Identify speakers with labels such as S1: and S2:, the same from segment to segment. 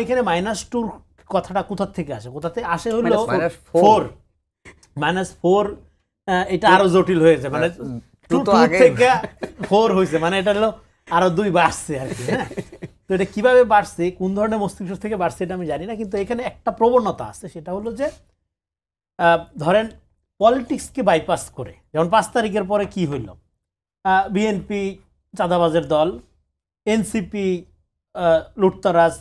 S1: এখানে -2 কথাটা কোথা থেকে আসে? কোথাতে আসে হলো -4 এটা আরো জটিল হয়েছে, মানে 2 থেকে 4 হয়েছে, মানে এটা হলো আরো 2 বাড়ছে আর কি। হ্যাঁ, তো এটা কিভাবে বাড়ছে, কোন ধরনের মস্তিষ্ক থেকে বাড়ছে এটা আমি জানি না, কিন্তু এখানে একটা প্রবণতা আছে, সেটা হলো যে ধরেন পলিটিক্সকে বাইপাস করে, যেমন 5 তারিখের পরে কি হইল, বিএনপি চাঁদাবাজের দল, এনসিপি লুটতরাজ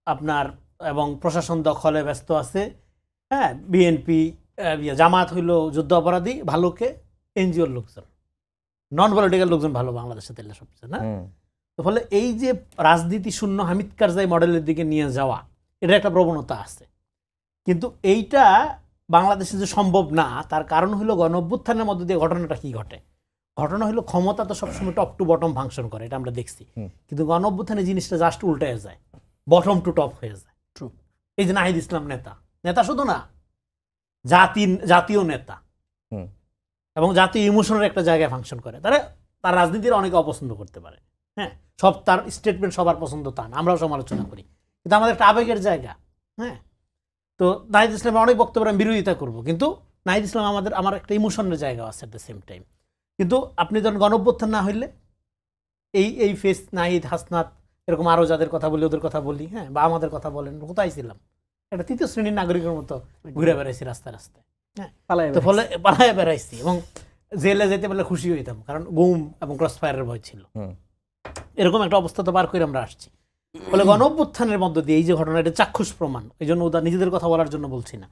S1: আপনার এবং প্রশাসন দখলে ব্যস্ত আছে, হ্যাঁ, বিএনপি জামাত হইল যুদ্ধ অপরাধী, ভালোকে এনজিওর লোকজন, নন পলিটিক্যাল লোকজন ভালো বাংলাদেশে তেলে সবচেয়ে না। তো ফলে এই যে রাজনীতি শূন্য হামিদ কারজাই মডেলের দিকে নিয়ে যাওয়া, এটা একটা প্রবণতা আছে, কিন্তু এইটা বাংলাদেশে যে সম্ভব না, তার কারণ হলো গণ অভ্যুত্থানের মধ্যে দিয়ে ঘটনাটা কি ঘটে। ঘটনা হলো ক্ষমতা তো সবসময় টপ টু বটম ফাংশন করে, এটা আমরা দেখছি, কিন্তু গণ অভ্যুত্থানে জিনিসটা জাস্ট উল্টে যায়, বটম টু টপ হয়ে যায়। এই যে নাহিদ ইসলাম নেতা শুধু না, জাতীয় নেতা এবং জাতীয় ইমোশনের একটা জায়গায় ফাংশন করে, তার রাজনীতির অনেকে অপছন্দ করতে পারে, হ্যাঁ, সব তার স্টেটমেন্ট সবার পছন্দ তা না, আমরাও সমালোচনা করি, কিন্তু আমাদের একটা আবেগের জায়গা। হ্যাঁ, তো নাহিদ ইসলামের অনেক বক্তব্য আমি বিরোধিতা করবো, কিন্তু নাহিদ ইসলাম আমার একটা ইমোশনের জায়গা আছে এট দ্য সেম টাইম। কিন্তু আপনি যখন গণ অভ্যুত্থান না হইলে এই ফেস নাহিদ, হাসনাত, এরকম আরো যাদের কথা বলি, ওদের কথা বলি, হ্যাঁ, বা আমাদের কথা বলেন, কোথায় ছিলাম, একটা তৃতীয় শ্রেণীর নাগরিকের মতো ঘুরে বেড়াইছি রাস্তায়, হ্যাঁ, তো ফলে পালায় বেড়াইছি এবং জেলে যেতে পারলে খুশি হইতাম, কারণ গুম এবং ক্রস ফায়ারের ভয় ছিল। এরকম একটা অবস্থা তো পার করে আমরা আসছি। ফলে গণ অভ্যুত্থানের মধ্য দিয়ে এই যে ঘটনা, এটা চাক্ষুষ প্রমাণ, এই জন্য ওরা নিজেদের কথা বলার জন্য বলছি না।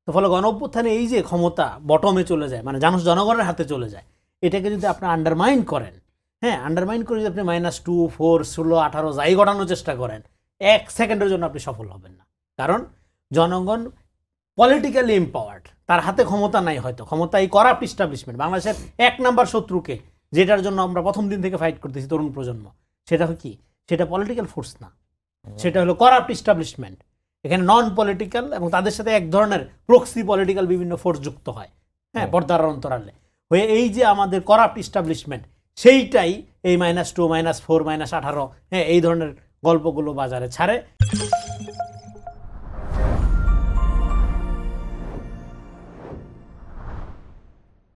S1: তো ফলে গণ অভ্যুত্থানে এই যে ক্ষমতা বটমে চলে যায়, মানে জনগণের হাতে চলে যায়, এটাকে যদি আপনি আন্ডারমাইন করেন, হ্যাঁ, আন্ডারমাইন করে যদি আপনি -2, 4, 16, 18 যাই ঘটানোর চেষ্টা করেন, 1 সেকেন্ডের জন্য আপনি সফল হবেন না। কারণ জনগণ পলিটিক্যালি এম্পাওয়ার্ড, তার হাতে ক্ষমতা নাই, হয়তো ক্ষমতা এই করাপ্ট এস্টাবলিশমেন্ট, বাংলাদেশের 1 নাম্বার শত্রুকে, যেটার জন্য আমরা প্রথম দিন থেকে ফাইট করতেছি তরুণ প্রজন্ম, সেটা কি? সেটা পলিটিক্যাল ফোর্স না, সেটা হলো করাপ্ট এস্টাবলিশমেন্ট। এখানে নন পলিটিক্যাল এবং তাদের সাথে এক ধরনের প্রক্সি পলিটিক্যাল বিভিন্ন ফোর্স যুক্ত হয়, হ্যাঁ, পর্দার অন্তরালে হয়ে। এই যে আমাদের করাপ্ট এস্টাবলিশমেন্ট, সেইটাই এই -2, -4, -18, হ্যাঁ, এই ধরনের গল্পগুলো বাজারে ছাড়ে।